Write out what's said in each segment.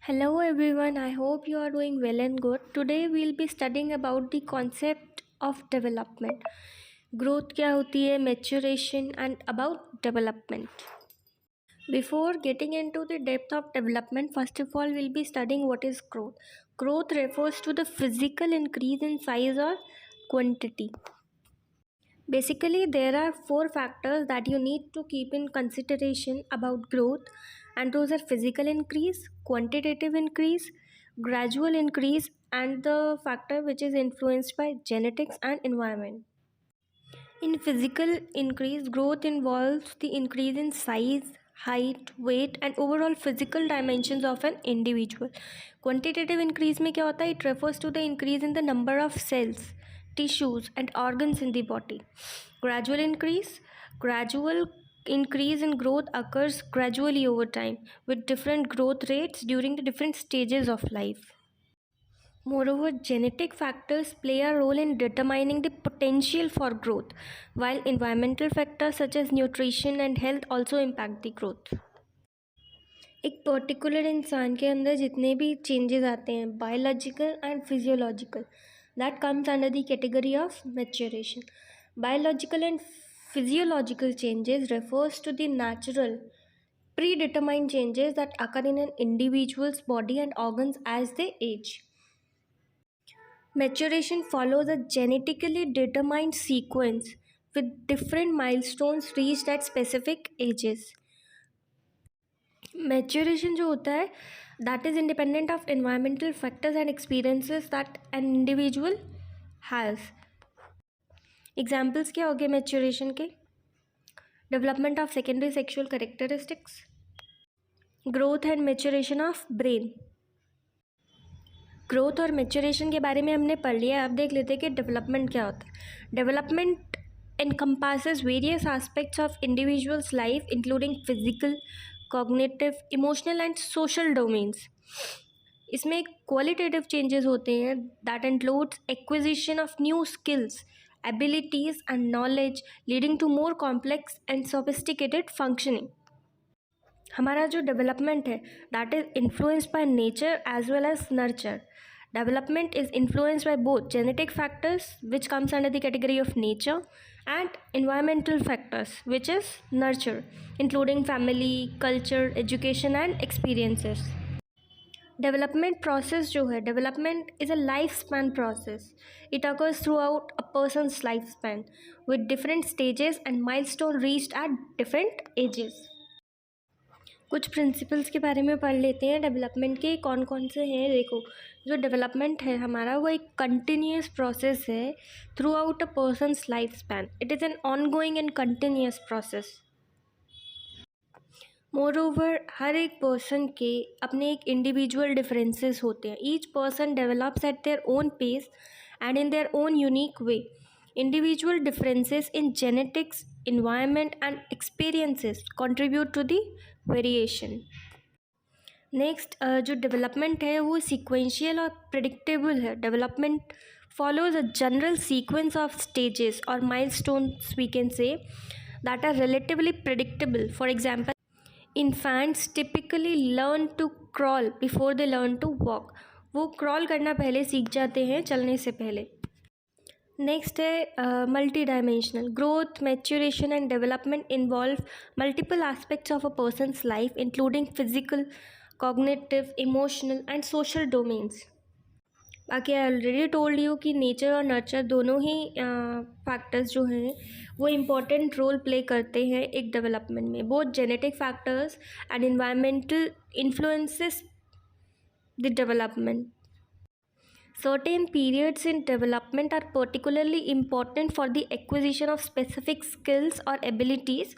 Hello everyone, I hope you are doing well and good. Today we'll be studying about the concept of development. Growth क्या होती है, maturation and about development. Before getting into the depth of development, first of all we'll be studying what is growth. Growth refers to the physical increase in size or quantity. Basically, there are four factors that you need to keep in consideration about growth, and those are physical increase, quantitative increase, gradual increase, and the factor which is influenced by genetics and environment. In physical increase, growth involves the increase in size, height, weight, and overall physical dimensions of an individual. Quantitative increase में क्या होता है? It refers to the increase in the number of cells, tissues, and organs in the body. Gradual increase in growth occurs gradually over time with different growth rates during the different stages of life. Moreover, genetic factors play a role in determining the potential for growth, while environmental factors such as nutrition and health also impact the growth. एक particular इंसान के अंदर जितने भी changes आते हैं, biological and physiological, that comes under the category of maturation. Biological and physiological changes refers to the natural predetermined changes that occur in an individual's body and organs as they age. Maturation follows a genetically determined sequence with different milestones reached at specific ages. Maturation जो होता है, that is independent of environmental factors and experiences that an individual has. Examples क्या हो गए maturation के? Development of secondary sexual characteristics, growth and maturation of brain. Growth और maturation के बारे में हमने पढ़ लिया. अब देख लेते हैं कि डेवलपमेंट क्या होता है. Development encompasses various aspects of individual's life including physical, cognitive, emotional and social domains. इसमें qualitative changes होते हैं that includes acquisition of new skills, abilities and knowledge leading to more complex and sophisticated functioning. हमारा जो development है that is influenced by nature as well as nurture. Development is influenced by both genetic factors, which comes under the category of nature, and environmental factors, which is nurture, including family, culture, education, and experiences. Development process जो है, development is a lifespan process. It occurs throughout a person's lifespan with different stages and milestones reached at different ages. कुछ principles के बारे में पढ़ लेते हैं development के. कौन कौन से हैं? देखो, जो डेवलपमेंट है हमारा वो एक कंटिन्यूस प्रोसेस है throughout a person's life span. It is an ongoing and continuous process. Moreover, हर एक पर्सन के अपने एक इंडिविजुअल डिफरेंसेस होते हैं. Each person develops at their own pace and in their own unique way. Individual differences in genetics, environment and experiences contribute to the variation. Next जो development है वो सीक्वेंशियल और प्रिडिक्टेबल है. Development follows a general sequence of stages or milestones, we can say, that are relatively predictable. For example, infants typically learn to crawl before they learn to walk. वो crawl करना पहले सीख जाते हैं चलने से पहले. नेक्स्ट है multi dimensional. Growth, maturation and development involve multiple aspects of a person's life including physical, cognitive, emotional and social domains. बाकी आई ऑलरेडी टोल्ड यू कि नेचर और नर्चर दोनों ही फैक्टर्स जो हैं वो इम्पॉर्टेंट रोल प्ले करते हैं एक डेवलपमेंट में. Both genetic factors and environmental influences the development. Certain periods in development are particularly important for the acquisition of specific skills or abilities.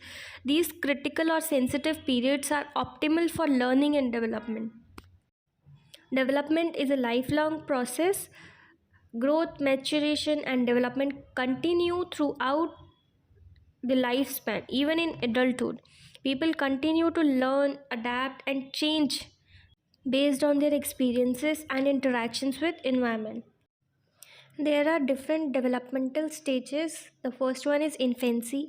These critical or sensitive periods are optimal for learning and development. Development is a lifelong process. Growth, maturation, and development continue throughout the lifespan. Even in adulthood, people continue to learn, adapt, and change based on their experiences and interactions with environment. There are different developmental stages. The first one is infancy,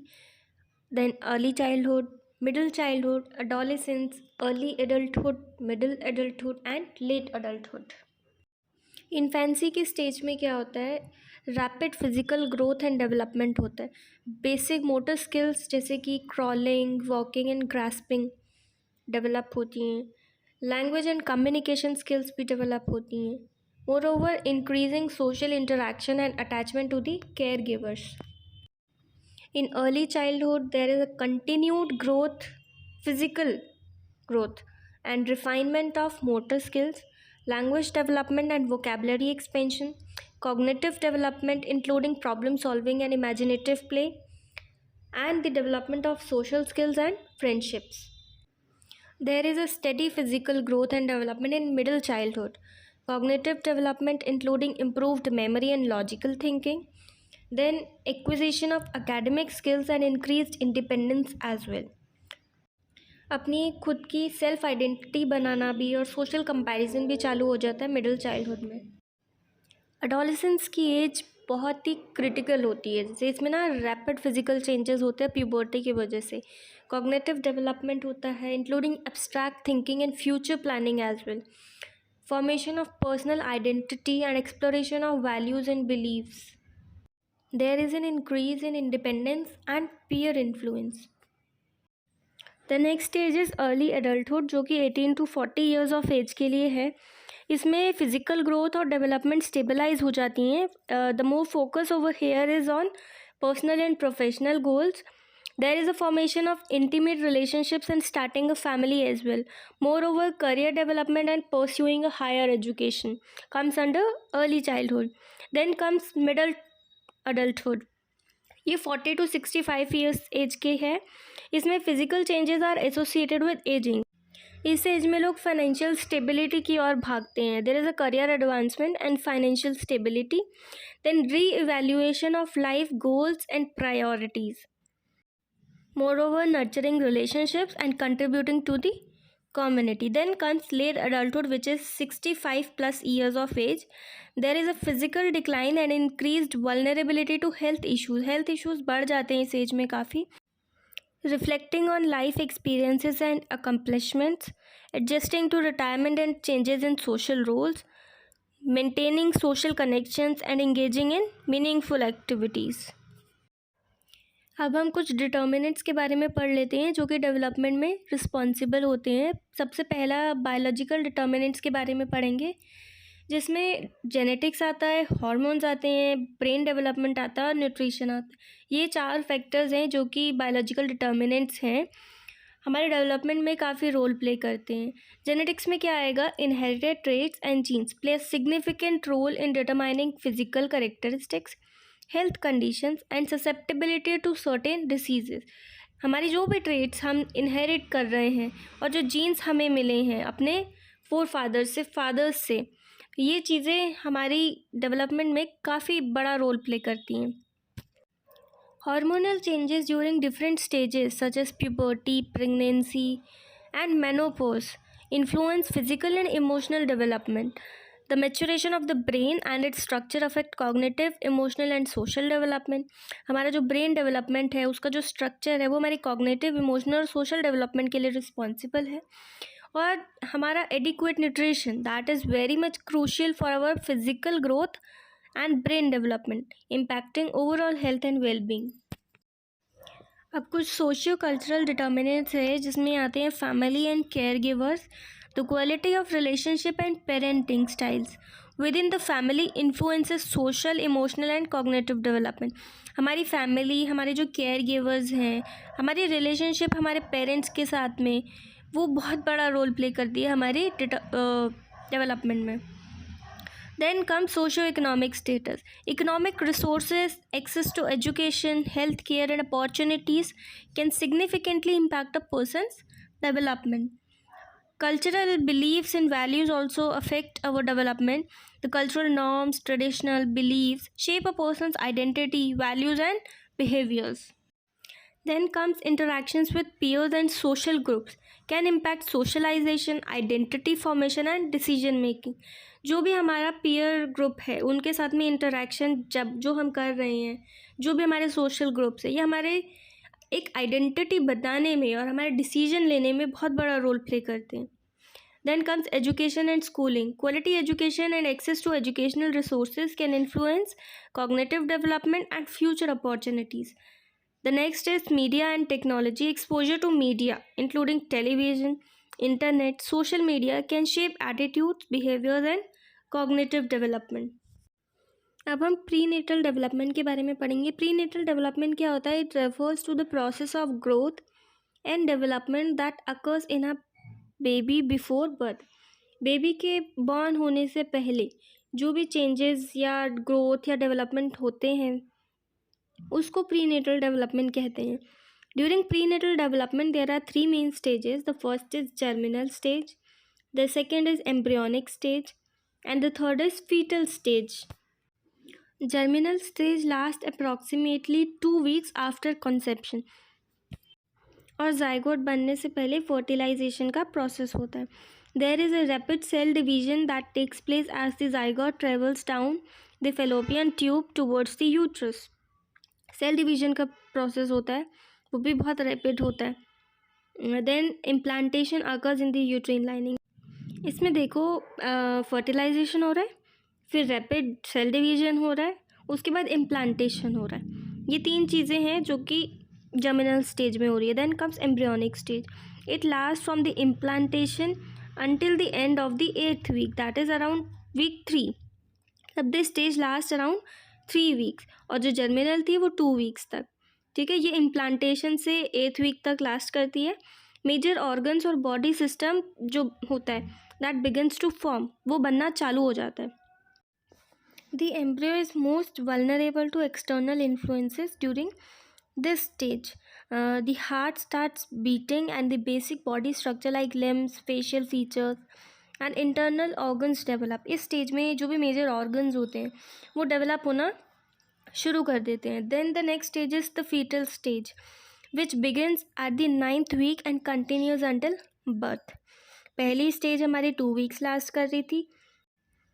then early childhood, middle childhood, adolescence, early adulthood, middle adulthood and late adulthood. Infancy की stage में क्या होता है, rapid physical growth and development होता है. Basic motor skills जैसे कि crawling, walking and grasping develop होती हैं. लैंग्वेज एंड कम्युनिकेशन स्किल्स भी डेवलप होती हैं. Moreover increasing social interaction and attachment to the caregivers. In early childhood, there is a continued growth, physical growth, and refinement of motor skills, language development and vocabulary expansion, cognitive development, including problem solving and imaginative play, and the development of social skills and friendships. There is a steady physical growth and development in middle childhood, cognitive development, including improved memory and logical thinking, then acquisition of academic skills and increased independence as well. अपनी खुद की self identity बनाना भी और social comparison भी चालू हो जाता है मिडिल चाइल्डहुड में. एडोलेसेंस की एज बहुत ही क्रिटिकल होती है, जैसे इसमें ना रैपिड फिजिकल चेंजेस होते हैं प्यूबर्टी की वजह से. कॉग्निटिव डेवलपमेंट होता है including abstract thinking and future planning as well. Formation of personal identity and exploration of values and beliefs. There is an increase in independence and peer influence. The next stage is early adulthood, जो कि 18 to 40 years of age के लिए है. इसमें physical growth और development stabilise हो जाती हैं. The more focus over here is on personal and professional goals. There is a formation of intimate relationships and starting a family as well. Moreover, career development and pursuing a higher education comes under early childhood. Then comes middle adulthood. ये 40 to 65 years as के है. इसमें physical changes are associated with aging. इस age में लोग financial stability की ओर भागते हैं. There is a career advancement and financial stability. Then re evaluation of life goals and priorities. More nurturing relationships and contributing to the community. Then comes late adulthood, which is 65 plus years of age. There is a physical decline and increased vulnerability to health issues. Health issues बढ़ जाते हैं इस age में काफ़ी. Reflecting on life experiences and accomplishments, adjusting to retirement and changes in social roles, maintaining social connections and engaging in meaningful activities. अब हम कुछ determinants के बारे में पढ़ लेते हैं जो कि डेवलपमेंट में रिस्पॉन्सिबल होते हैं. सबसे पहला बायोलॉजिकल डिटर्मिनेंट्स के बारे में पढ़ेंगे, जिसमें जेनेटिक्स आता है, हार्मोन्स आते हैं, ब्रेन डेवलपमेंट आता है और न्यूट्रिशन आता है. ये 4 फैक्टर्स हैं जो कि बायोलॉजिकल डिटर्मिनेंट्स हैं, हमारे डेवलपमेंट में काफ़ी रोल प्ले करते हैं. जेनेटिक्स में क्या आएगा, inherited traits and genes play a significant role in determining physical characteristics, health conditions and susceptibility to certain diseases. हमारी जो भी ट्रेट्स हम इनहेरिट कर रहे हैं और जो जीन्स हमें मिले हैं अपने फादर्स से, ये चीज़ें हमारी डेवलपमेंट में काफ़ी बड़ा रोल प्ले करती हैं. Hormonal changes during different stages such as puberty, pregnancy and menopause influence physical and emotional development. The maturation of the brain and its structure affect cognitive, emotional and social development. हमारा जो brain development है उसका जो structure है वो हमारी cognitive, emotional और social development के लिए रिस्पॉन्सिबल है. और हमारा adequate nutrition that is very much crucial for our physical growth and brain development, impacting overall health and wellbeing. अब कुछ सोशियो कल्चरल डिटर्मिनेंट्स है जिसमें आते हैं family and caregivers. The quality of relationship and parenting styles within the family influences social, emotional and cognitive development. हमारी family, हमारे जो care givers हैं, हमारी रिलेशनशिप हमारे पेरेंट्स के साथ में, वो बहुत बड़ा रोल प्ले करती है हमारी डेवलपमेंट में. Then comes socio-economic status. Economic resources, access to education, health care and opportunities can significantly impact a person's development. Cultural beliefs and values also affect our development. The cultural norms, traditional beliefs shape a person's identity, values and behaviors. Then comes interactions with peers and social groups can impact socialization, identity formation and decision making. जो भी हमारा peer group है उनके साथ में interaction जो हम कर रहे हैं, जो भी हमारे social groups है, ये हमारे एक आइडेंटिटी बताने में और हमारे डिसीजन लेने में बहुत बड़ा रोल प्ले करते हैं. Then comes education and schooling. Quality education and access to educational resources can influence cognitive development and future opportunities. The next is media and technology. Exposure to media, including television, internet, social media, can shape attitudes, behaviors, and cognitive development. अब हम pre natal development के बारे में पढ़ेंगे. Pre natal development क्या होता है? It refers to the process of growth and development that occurs in a baby before birth. Baby के बॉर्न होने से पहले जो भी चेंजेस या ग्रोथ या डेवलपमेंट होते हैं उसको प्री नेटल डेवलपमेंट कहते हैं. During prenatal development there are 3 main stages. The first is germinal stage, the second is embryonic stage, and the third is fetal stage. Germinal stage last approximately 2 weeks after conception और zygote बनने से पहले fertilisation का process होता है. There is a rapid cell division that takes place as the zygote travels down the fallopian tube towards the uterus. Cell division का process होता है, वो भी बहुत रैपिड होता है. Then implantation occurs in the uterine lining. इसमें देखो फर्टिलाइजेशन हो रहा है, फिर रैपिड सेल डिवीजन हो रहा है, उसके बाद इम्प्लांटेशन हो रहा है. ये 3 चीज़ें हैं जो कि जर्मिनल स्टेज में हो रही है. Then comes embryonic stage. It last from the implantation until the end of the 8th week, that is around week 3. अब this stage last around 3 weeks और जो जर्मिनल थी वो 2 वीक्स तक. ठीक है, ये इम्प्लांटेशन से 8th वीक तक लास्ट करती है. मेजर ऑर्गन्स और बॉडी सिस्टम जो होता है दैट बिगिन्स टू फॉर्म, वो बनना चालू हो जाता है. The embryo is most vulnerable to external influences during this stage. The heart starts beating and the basic body structure like limbs, facial features and internal organs develop. इस stage में जो भी मेजर ऑर्गन्स होते हैं वो develop होना शुरू कर देते हैं. Then the next stage is the fetal stage which begins at the 9th week and continues until birth. पहली स्टेज हमारी 2 वीक्स लास्ट कर रही थी.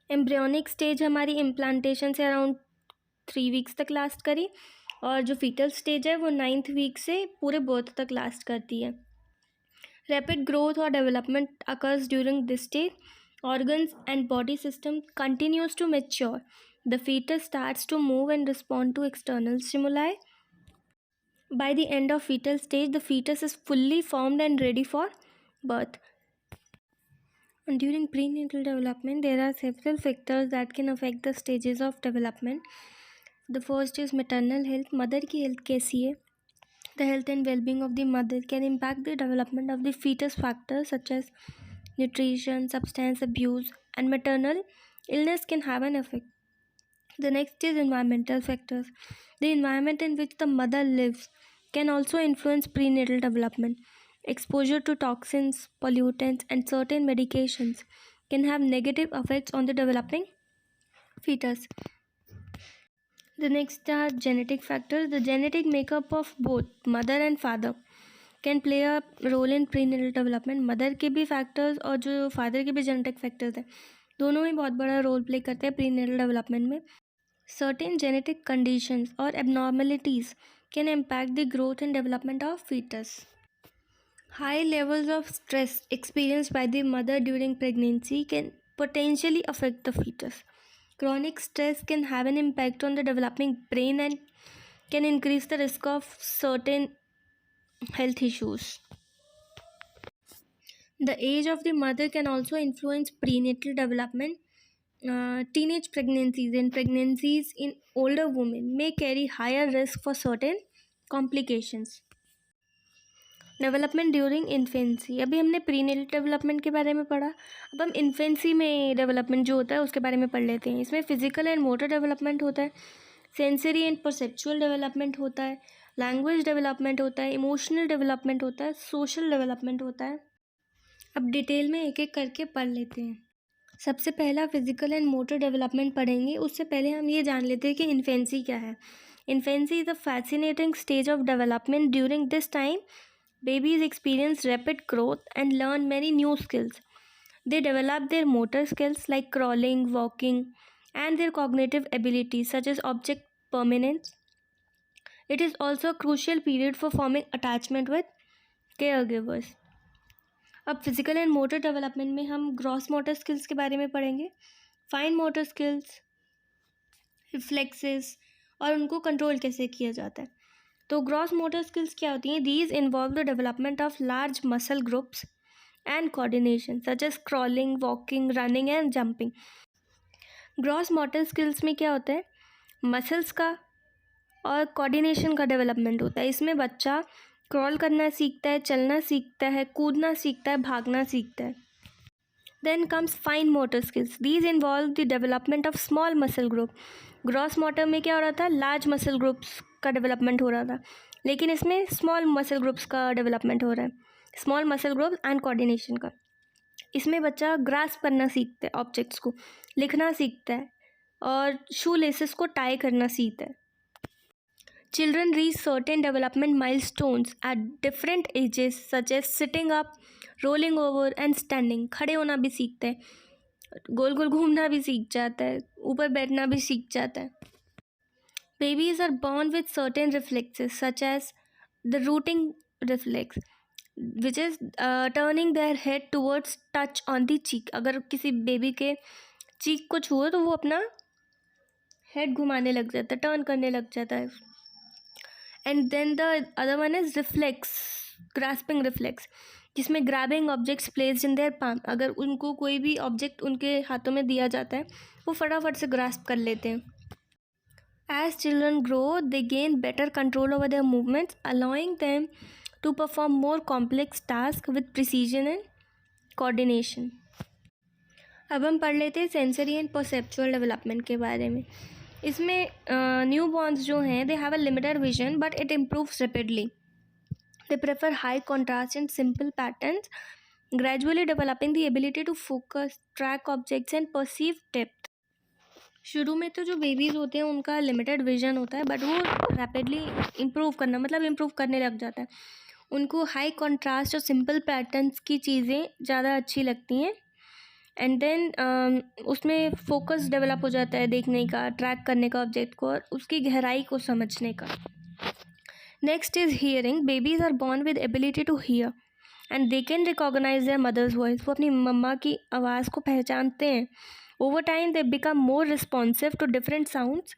एम्ब्रियोनिक स्टेज हमारी इम्प्लांटेशन से अराउंड 3 वीक्स तक लास्ट करी और जो फीटल स्टेज है वो 9th वीक से पूरे बर्थ तक लास्ट करती है. रैपिड ग्रोथ और development occurs during this stage. Organs and body system continues to mature. The fetus starts to move and respond to external stimuli. By the end of fetal stage the fetus is fully formed and ready for birth. During prenatal development, there are several factors that can affect the stages of development. The first is maternal health. Mother की health कैसी है? The health and well-being of the mother can impact the development of the fetus. Factors such as nutrition, substance abuse, and maternal illness can have an effect. The next is environmental factors. The environment in which the mother lives can also influence prenatal development. Exposure to toxins, pollutants, and certain medications can have negative effects on the developing fetus. The next are genetic factors. The genetic makeup of both mother and father can play a role in prenatal development. Mother के भी factors और जो father के भी genetic factors हैं, दोनों ही बहुत बड़ा रोल प्ले करते हैं प्रीनेटल डेवलपमेंट में. Certain genetic conditions or abnormalities can impact the growth and development of fetus. High levels of stress experienced by the mother during pregnancy can potentially affect the fetus. Chronic stress can have an impact on the developing brain and can increase the risk of certain health issues. The age of the mother can also influence prenatal development. Teenage pregnancies and pregnancies in older women may carry higher risk for certain complications. Development during infancy. अभी हमने prenatal development के बारे में पढ़ा, अब हम infancy में development जो होता है उसके बारे में पढ़ लेते हैं. इसमें फिजिकल एंड मोटर डेवलपमेंट होता है, सेंसरी एंड परसेप्चुअल डेवलपमेंट होता है, लैंग्वेज डेवलपमेंट होता है, इमोशनल डेवलपमेंट होता है, सोशल डेवलपमेंट होता है. अब डिटेल में एक एक करके पढ़ लेते हैं. सबसे पहला फिजिकल एंड मोटर डेवलपमेंट पढ़ेंगे. उससे पहले हम ये जान लेते हैं कि इन्फेंसी क्या है. Infancy is a fascinating stage of development. During this time babies experience rapid growth and learn many new skills. They develop their motor skills like crawling, walking, and their cognitive abilities such as object permanence, It is also a crucial period for forming attachment with caregivers. अब physical and motor development में हम gross motor skills के बारे में पढ़ेंगे, fine motor skills, reflexes और उनको control कैसे किया जाता है. तो ग्रॉस मोटर स्किल्स क्या होती हैं? These involve the development of large muscle groups and coordination such as crawling, walking, running and jumping. Gross motor skills में क्या होता है? मसल्स का और कोऑर्डिनेशन का डेवलपमेंट होता है. इसमें बच्चा क्रॉल करना सीखता है, चलना सीखता है, कूदना सीखता है, भागना सीखता है. Then comes fine motor skills. These involve the development of small muscle group. Gross motor में क्या हो रहा था? लार्ज मसल ग्रुप्स का डेवलपमेंट हो रहा था, लेकिन इसमें स्मॉल मसल ग्रुप्स का डेवलपमेंट हो रहा है. Small muscle groups and coordination का. इसमें बच्चा ग्रास्प करना सीखता है, ऑब्जेक्ट्स को लिखना सीखता है और शू लेसेस को टाई करना सीखता है. Children reach certain development milestones at different ages such as sitting up, rolling over and standing. खड़े होना भी सीखते हैं, गोल गोल घूमना भी सीख जाता है, ऊपर बैठना भी सीख जाता है. Babies are born with certain reflexes such as the rooting reflex, which is turning their head towards touch on the cheek. अगर किसी बेबी के चीक को छुओ तो वो अपना हेड घुमाने लग जाता है, टर्न करने लग जाता है. And then the other one is reflex, grasping reflex, जिसमें grabbing objects placed in their palm. अगर उनको कोई भी ऑब्जेक्ट उनके हाथों में दिया जाता है वो फटाफट से ग्रास्प कर लेते हैं. As children grow they gain better control over their movements, allowing them to perform more complex task with precision and coordination. अब हम पढ़ लेते हैं सेंसरी एंड परसेप्चुअल डेवलपमेंट के बारे में. इसमें न्यू बॉर्न्स जो हैं they have a limited vision but it improves rapidly. They prefer high contrast and simple patterns, gradually developing the ability to focus, track objects and perceive depth. शुरू में तो जो बेबीज़ होते हैं उनका लिमिटेड विजन होता है, बट वो रैपिडली इम्प्रूव करने लग जाता है. उनको हाई कॉन्ट्रास्ट और सिंपल पैटर्न्स की चीज़ें ज़्यादा अच्छी लगती हैं. एंड देन उसमें फोकस डेवलप हो जाता है, देखने का, ट्रैक करने का ऑब्जेक्ट को और उसकी गहराई को समझने का. Next is hearing. Babies are born with ability to hear and they can recognise their mothers voice. वो अपनी मम्मा की आवाज़ को पहचानते हैं. Over time they become more responsive to different sounds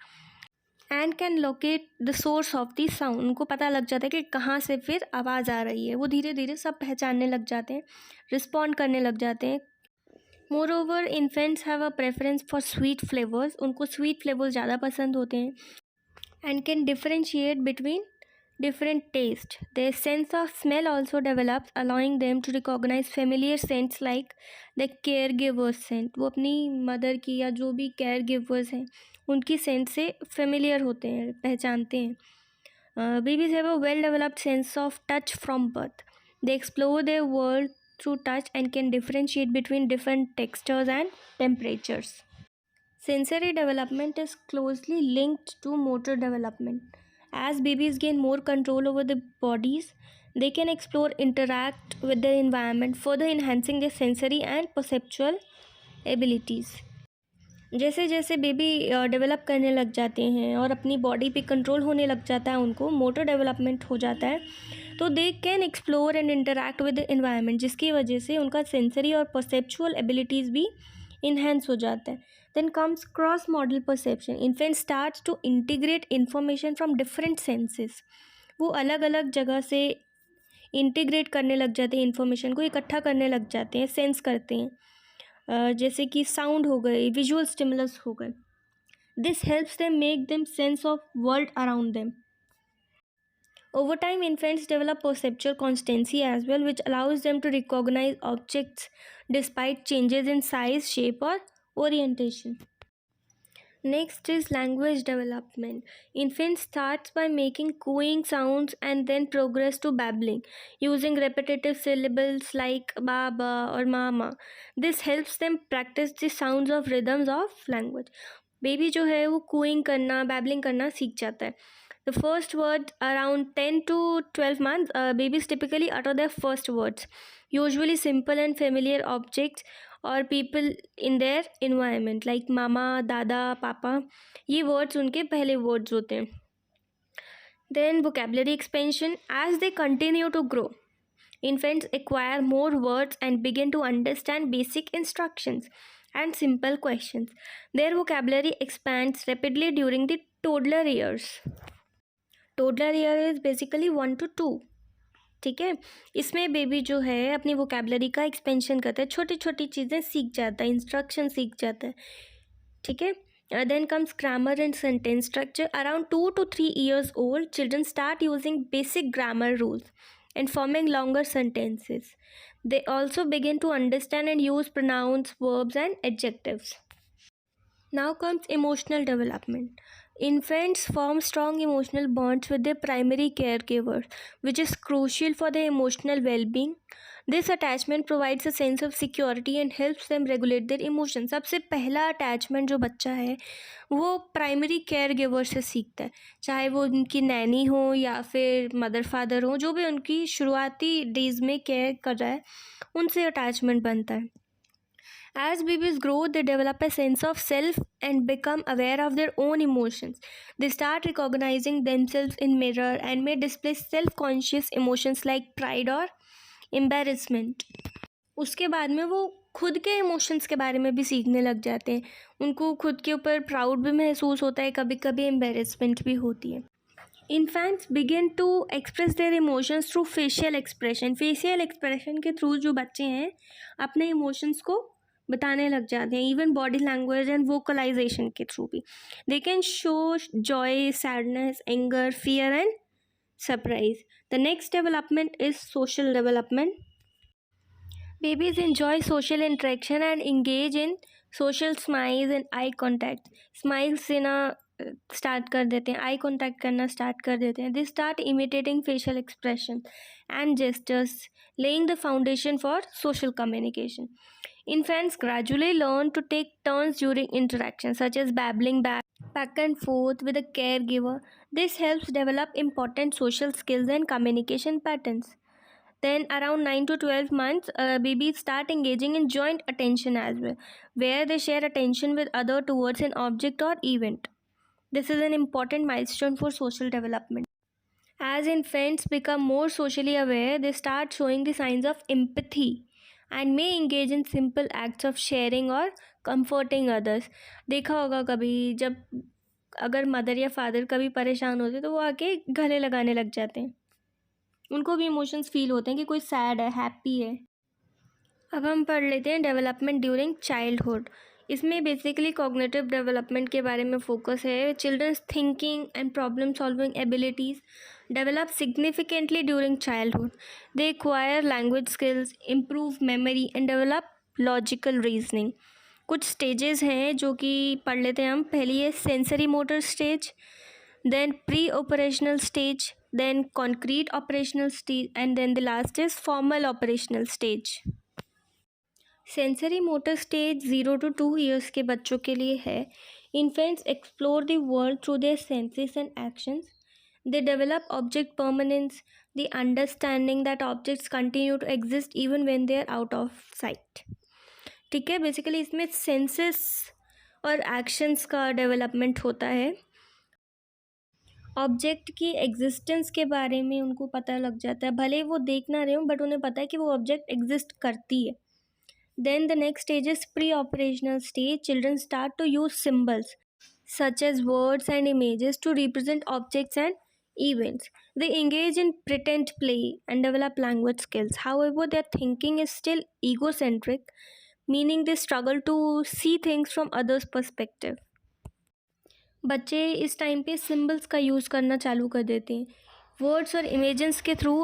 and can locate the source of the sound. उनको पता लग जाता है कि कहाँ से फिर आवाज़ आ रही है. वो धीरे धीरे सब पहचानने लग जाते हैं, रिस्पॉन्ड करने लग जाते हैं. Moreover, infants have a preference for sweet flavors. उनको sweet flavors ज़्यादा पसंद होते हैं and can differentiate between different tastes. Their sense of smell also develops, allowing them to recognize familiar scents like the caregiver's scent. वो अपनी mother की या जो भी caregivers हैं उनकी scent से familiar होते हैं, पहचानते हैं. Babies have a well-developed sense of touch from birth. They explore their world through touch and can differentiate between different textures and temperatures. Sensory development is closely linked to motor development. As babies gain more control over their bodies, they can explore, interact with their environment, further enhancing their sensory and perceptual abilities. जैसे जैसे baby develop करने लग जाते हैं और अपनी body पे control होने लग जाता है, उनको मोटर डेवलपमेंट हो जाता है, तो they can explore and interact with the environment, जिसकी वजह से उनका सेंसरी और परसेप्चुअल एबिलिटीज़ भी इन्हेंस हो जाता है. Then comes cross modal perception. Infant starts to integrate information from different senses. वो अलग अलग जगह से इंटीग्रेट करने लग जाते हैं, इन्फॉर्मेशन को इकट्ठा करने लग जाते हैं, सेंस करते हैं. जैसे कि साउंड हो गए, विजुअल स्टिमुलस हो गए. This helps them make them sense of world around them. Over time, infants develop perceptual constancy as well, which allows them to recognize objects despite changes in size, shape, or orientation. Next is language development. Infant starts by making cooing sounds and then progress to babbling, using repetitive syllables like baba or mama. This helps them practice the sounds of rhythms of language. Baby जो है वो cooing करना, babbling करना सीख जाता है. The first word around 10 to 12 months, babies typically utter their first words, usually simple and familiar objects or people in their environment like mama, dada, papa. ये words उनके पहले words होते हैं. Then vocabulary expansion. As they continue to grow, infants acquire more words and begin to understand basic instructions and simple questions. Their vocabulary expands rapidly during the toddler years. Toddler year is basically 1 to 2. ठीक है, इसमें baby जो है अपनी vocabulary का expansion करता है, छोटी छोटी चीज़ें सीख जाता है, इंस्ट्रक्शन सीख जाता है. ठीक है. Then comes grammar and sentence structure. Around 2 to 3 years old, children start using basic grammar rules and forming longer sentences. They also begin to understand and use pronouns, verbs, and adjectives. Now comes emotional development. Infants form strong emotional bonds with their primary caregivers, which is crucial for their emotional well-being. This attachment provides a sense of security and helps them regulate their emotions. सबसे पहला attachment जो बच्चा है वो primary care giver से सीखता है, चाहे वो उनकी नैनी हो या फिर मदर फादर हो, जो भी उनकी शुरुआती डेज में केयर कर रहा है उनसे अटैचमेंट बनता है. As babies grow, they develop a sense of self and become aware of their own emotions. They start recognizing themselves in mirror and may display self-conscious emotions like pride or embarrassment. उसके बाद में वो खुद के emotions के बारे में भी सीखने लग जाते हैं. उनको खुद के ऊपर प्राउड भी महसूस होता है, कभी कभी एम्बेरसमेंट भी होती है. Infants begin to express their emotions through facial expression. Facial expression के थ्रू जो बच्चे हैं अपने इमोशंस को बताने लग जाते हैं. Even body language and vocalisation के थ्रू भी they can show Joy, sadness, anger, fear and surprise. The next development is social development. Babies enjoy social interaction and engage in social smiles and eye contact. Smiles देना start कर देते हैं, eye contact करना start कर देते हैं. They start imitating facial expression and gestures, laying the foundation for social communication. Infants gradually learn to take turns during interaction, such as babbling back and forth with a caregiver. This helps develop important social skills and communication patterns. Then around 9 to 12 months, babies start engaging in joint attention as well, where they share attention with other towards an object or event. This is an important milestone for social development. As infants become more socially aware, they start showing the signs of empathy and may engage in simple acts of sharing or comforting others. देखा होगा कभी जब अगर mother या father कभी परेशान होते तो वो आके गले लगाने लग जाते हैं. उनको भी इमोशंस फील होते हैं कि कोई सैड है, हैप्पी है. अब हम पढ़ लेते हैं डेवलपमेंट ड्यूरिंग चाइल्डहुड. इसमें बेसिकली कॉग्निटिव डेवलपमेंट के बारे में फोकस है. Children's thinking and problem solving abilities develop significantly during childhood. They acquire language skills, improve memory and develop logical reasoning. कुछ स्टेजेस हैं जो कि पढ़ लेते हैं हम. पहली है sensory motor stage, then preoperational stage, then concrete operational stage and then the last is formal operational stage. Sensory motor stage 0 to 2 years के बच्चों के लिए है. Infants explore the world through their senses and actions. They develop object permanence, the understanding that objects continue to exist even when they are out of sight. ठीक है, basically इसमें senses और actions का डेवलपमेंट होता है. Object की existence के बारे में उनको पता लग जाता है, भले वो देख ना रहे हो बट उन्हें पता है कि वो ऑब्जेक्ट एग्जिस्ट करती है. Then the next stage is preoperational stage. Children start to use symbols such as words and images to represent objects and events. They engage in pretend play and develop language skills. However, their thinking is still egocentric, meaning they struggle to see things from others' perspective. बच्चे इस time पे symbols का use करना चालू कर देते हैं. Words और इमेजेस के थ्रू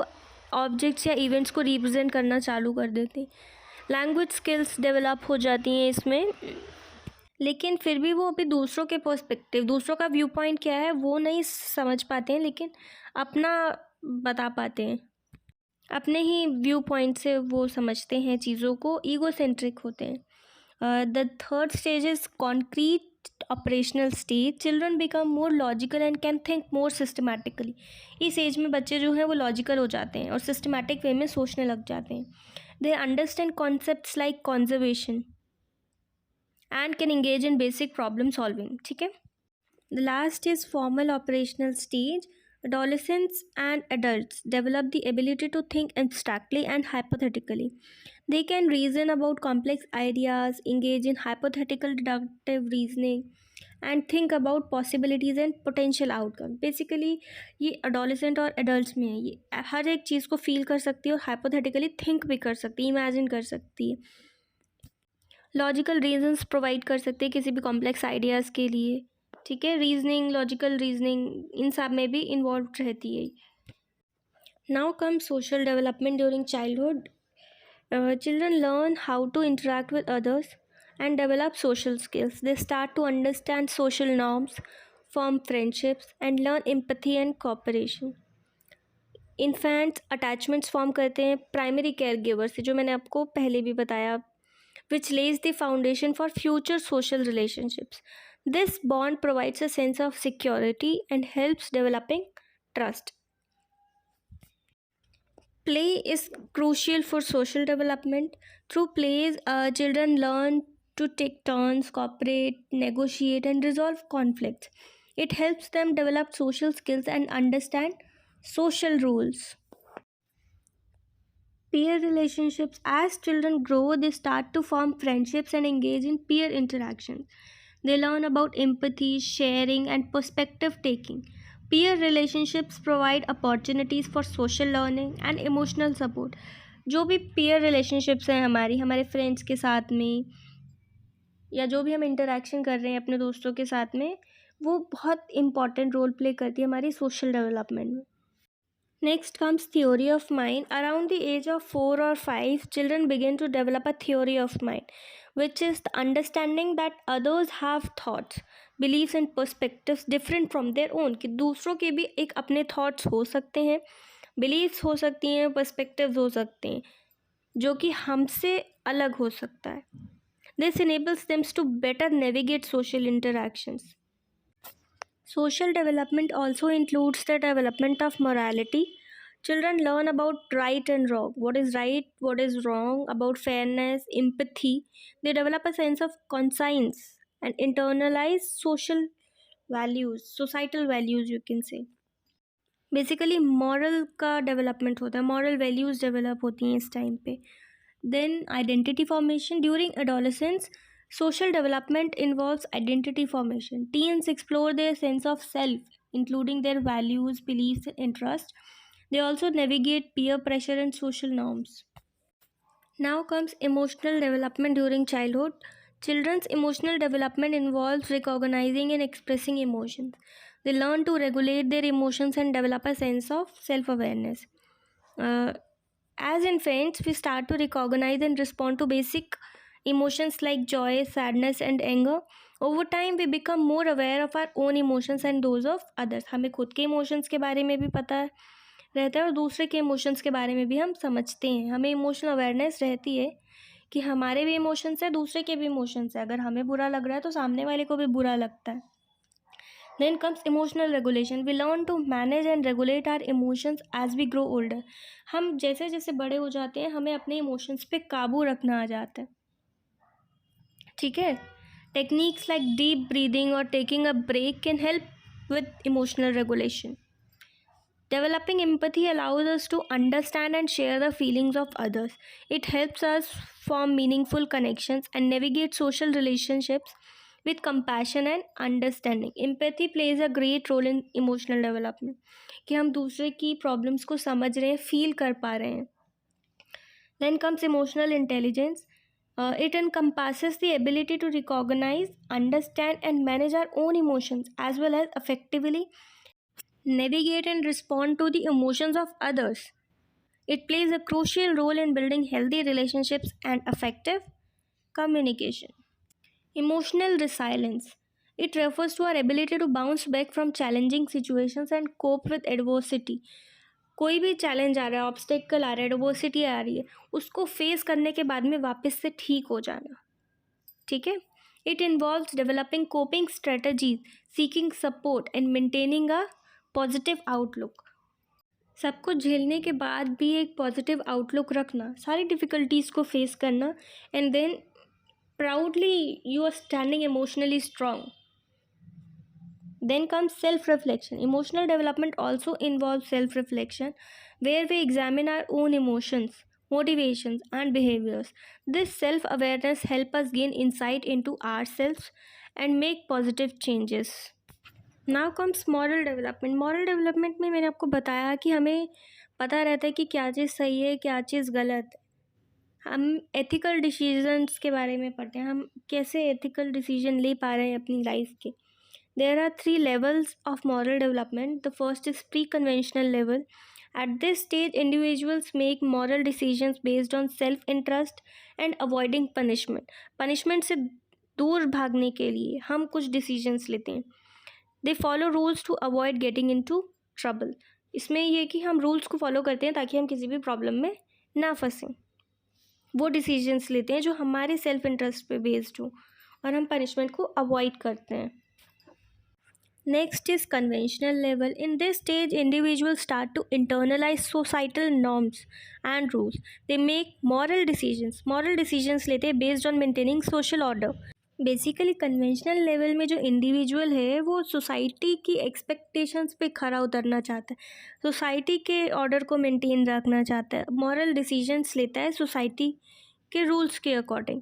ऑब्जेक्ट्स या इवेंट्स को रिप्रेजेंट करना चालू कर देते हैं. लैंग्वेज स्किल्स डेवलप हो जाती हैं इसमें, लेकिन फिर भी वो अभी दूसरों के पर्सपेक्टिव, दूसरों का व्यू पॉइंट क्या है वो नहीं समझ पाते हैं, लेकिन अपना बता पाते हैं. अपने ही व्यू पॉइंट से वो समझते हैं चीज़ों को, ईगोसेंट्रिक होते हैं. The third stage is concrete operational stage. Children become more logical and can think more systematically. इस एज में बच्चे जो हैं वो लॉजिकल हो जाते हैं और सिस्टमैटिक वे में सोचने लग जाते हैं. They understand concepts like conservation and can engage in basic problem solving. ठीक है. The last is formal operational stage. Adolescents and adults develop the ability to think abstractly and hypothetically. They can reason about complex ideas, engage in hypothetical deductive reasoning, and think about possibilities and potential outcome. Basically ये adolescent और adults में है, ये हर एक चीज़ को feel कर सकती है और hypothetically think भी कर सकती है, imagine कर सकती है, लॉजिकल रीजंस प्रोवाइड कर सकते हैं किसी भी कॉम्प्लेक्स आइडियाज़ के लिए. ठीक है, रीजनिंग, लॉजिकल रीजनिंग इन सब में भी इन्वॉल्व रहती है. Now come social development during childhood. Children learn how to interact with others and develop social skills. They start to understand social norms, form friendships, and learn empathy and cooperation. Infants attachments form करते हैं primary care giver से, जो मैंने आपको पहले भी बताया, which lays the foundation for future social relationships. This bond provides a sense of security and helps developing trust. Play is crucial for social development. Through plays, children learn to take turns, cooperate, negotiate, and resolve conflicts. It helps them develop social skills and understand social rules. Peer relationships. As children grow, they start to form friendships and engage in peer interactions. They learn about empathy, sharing, and perspective taking. Peer relationships provide opportunities for social learning and emotional support. जो भी peer relationships हैं हमारे friends के साथ में, या जो भी हम इंटरेक्शन कर रहे हैं अपने दोस्तों के साथ में, वो बहुत इंपॉर्टेंट रोल प्ले करती है हमारी सोशल डेवलपमेंट में. Next comes theory of mind. Around the age of 4 or 5, children begin to develop a theory of mind, which is the understanding that others have thoughts, beliefs and perspectives different from their own. कि दूसरों के भी एक अपने thoughts हो सकते हैं, beliefs हो सकती हैं, perspectives हो सकते हैं, जो कि हमसे अलग हो सकता है. This enables them to better navigate social interactions. Social development also includes the development of morality. Children learn about right and wrong, what is right, what is wrong, about fairness, empathy. They develop a sense of conscience and internalize social values, societal values you can say. Basically moral का development होता है, moral values develop होती हैं इस time पे. Then identity formation. During adolescence, social development involves identity formation. Teens explore their sense of self, including their values, beliefs, and interests. They also navigate peer pressure and social norms. Now comes emotional development during childhood. Children's emotional development involves recognizing and expressing emotions. They learn to regulate their emotions and develop a sense of self-awareness. As infants, we start to recognize and respond to basic emotions like joy, sadness, and anger. Over time, we become more aware of our own emotions and those of others. हमें खुद के emotions के बारे में भी पता रहता है और दूसरे के emotions के बारे में भी हम समझते हैं. हमें emotional awareness रहती है कि हमारे भी emotions है, दूसरे के भी emotions है. अगर हमें बुरा लग रहा है तो सामने वाले को भी बुरा लगता है. Then comes emotional regulation. We learn to manage and regulate our emotions as we grow older. हम जैसे जैसे बड़े हो जाते हैं, हमें अपने emotions पे काबू रखना आ जाता है. ठीक है, टेक्निक्स लाइक डीप ब्रीदिंग और taking a break can help with emotional regulation. Developing empathy allows us to understand and share the feelings of others. It helps us form meaningful connections and navigate social relationships with compassion and understanding. Empathy plays a great role in emotional development. कि हम दूसरे की problems को समझ रहे हैं, feel कर पा रहे हैं. Then comes emotional intelligence. It encompasses the ability to recognize, understand, and manage our own emotions, as well as effectively navigate and respond to the emotions of others. It plays a crucial role in building healthy relationships and effective communication. Emotional resilience. It refers to our ability to bounce back from challenging situations and cope with adversity. कोई भी challenge आ रहा है, obstacle आ रहा है, adversity आ रही है, उसको face करने के बाद में वापस से ठीक हो जाना. ठीक है, it involves developing coping strategies, seeking support and maintaining a positive outlook. सब कुछ झेलने के बाद भी एक पॉजिटिव आउटलुक रखना, सारी डिफ़िकल्टीज़ को फेस करना, and then proudly you are standing emotionally strong. Then comes self-reflection. Emotional development also involves self-reflection, where we examine our own emotions, motivations, and behaviors. This self-awareness helps us gain insight into ourselves and make positive changes. Now comes moral development. Moral development में मैंने आपको बताया कि हमें पता रहता है कि क्या चीज़ सही है, क्या चीज़ गलत है. हम एथिकल डिसीजंस के बारे में पढ़ते हैं, हम कैसे एथिकल डिसीजन ले पा रहे हैं अपनी लाइफ के. There are 3 levels of moral development. The first is pre-conventional level. At this stage, individuals make moral decisions based on self-interest and avoiding punishment. Punishment से दूर भागने के लिए हम कुछ डिसीजंस लेते हैं. They follow rules to avoid getting into trouble. इसमें यह कि हम रूल्स को फॉलो करते हैं ताकि हम किसी भी प्रॉब्लम में ना फंसें. वो डिसीजंस लेते हैं जो हमारे सेल्फ इंटरेस्ट पे बेस्ड हो और हम पनिशमेंट को अवॉइड करते हैं. Next is conventional level. In this stage, individuals start to internalize societal norms and rules. They make moral decisions. Moral decisions लेते हैं based on maintaining social order. Basically conventional level में जो individual है वो society की expectations पे खरा उतरना चाहता है, सोसाइटी के ऑर्डर को मेंटेन रखना चाहता है, मॉरल डिसीजंस लेता है सोसाइटी के रूल्स के according.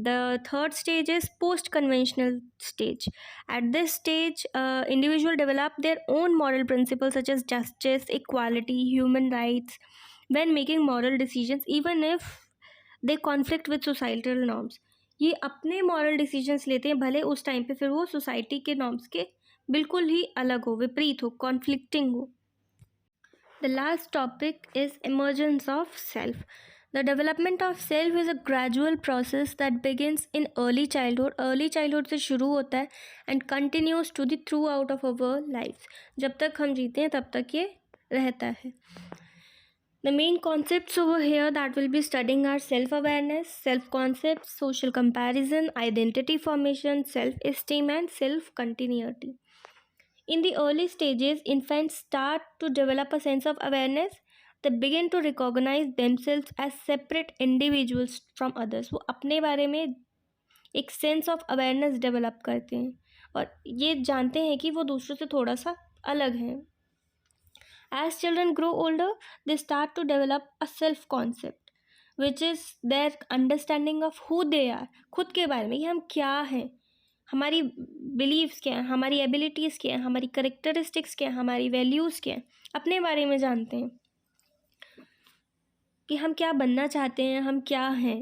The third stage is post-conventional stage. At this stage, individuals develop their own moral principles such as justice, equality, human rights when making moral decisions, even if they conflict with societal norms. ये अपने moral decisions लेते हैं भले उस time पे फिर वो society के नॉर्म्स के बिल्कुल ही अलग हो, विपरीत हो, कॉन्फ्लिक्टिंग हो. The last topic is emergence of self. The development of self is a gradual process that begins in early childhood. Early childhood से शुरू होता है and continues to the throughout of our lives. जब तक हम जीते हैं तब तक ये रहता है. The main concepts over here that we'll be studying are self-awareness, self-concepts, social comparison, identity formation, self-esteem, and self-continuity. In the early stages, infants start to develop a sense of awareness. They begin to recognize themselves as separate individuals from others. वो अपने बारे में एक sense of awareness develop करते हैं और ये जानते हैं कि वो दूसरों से थोड़ा सा अलग हैं. As children grow older, they start to develop a self-concept, which is their understanding of who they are. खुद के बारे में कि हम क्या हैं, हमारी बिलीव्स क्या हैं, हमारी एबिलिटीज़ क्या हैं, हमारी करेक्टरिस्टिक्स क्या हैं, हमारी वैल्यूज़ क्या हैं, अपने बारे में जानते हैं कि हम क्या बनना चाहते हैं, हम क्या हैं.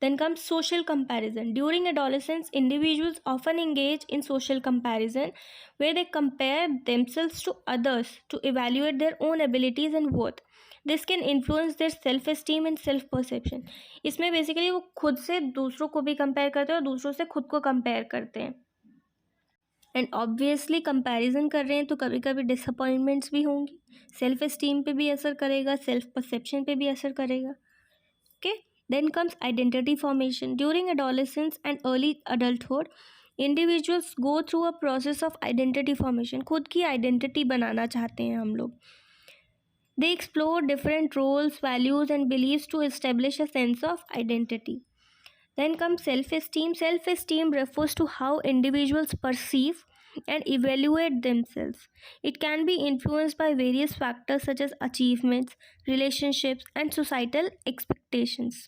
Then comes social comparison. During adolescence, individuals often engage in social comparison where they compare themselves to others to evaluate their own abilities and worth. This can influence their self-esteem and self-perception. इसमें basically वो खुद से दूसरों को भी compare करते हैं और दूसरों से खुद को कंपेयर करते हैं. एंड ऑब्वियसली कंपैरिजन कर रहे हैं तो कभी कभी डिसअपॉइंटमेंट्स भी होंगी, सेल्फ एस्टीम पे भी असर करेगा, सेल्फ परसेप्शन पे भी असर करेगा. Okay. Then comes identity formation. During adolescence and early adulthood, individuals go through a process of identity formation. खुद की आइडेंटिटी बनाना चाहते हैं हम लोग. They explore different roles, values and beliefs to establish a sense of identity. Then comes self-esteem. Self-esteem refers to how individuals perceive and evaluate themselves. It can be influenced by various factors such as achievements, relationships and societal expectations.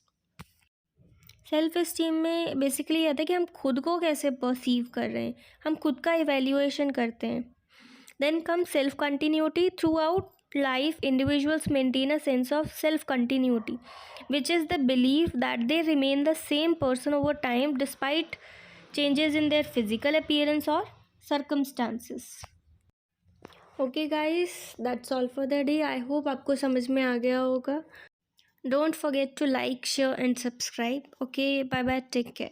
Self esteem में basically ये आता है कि हम खुद को कैसे perceive कर रहे हैं, हम खुद का इवैल्यूएशन करते हैं. Then come self continuity. Throughout life, individuals maintain a sense of self-continuity, which is the belief that they remain the same person over time despite changes in their physical appearance or circumstances. Okay guys, that's all for the day. I hope आपको समझ में आ गया होगा. Don't forget to like, share and subscribe. Okay, bye bye, take care.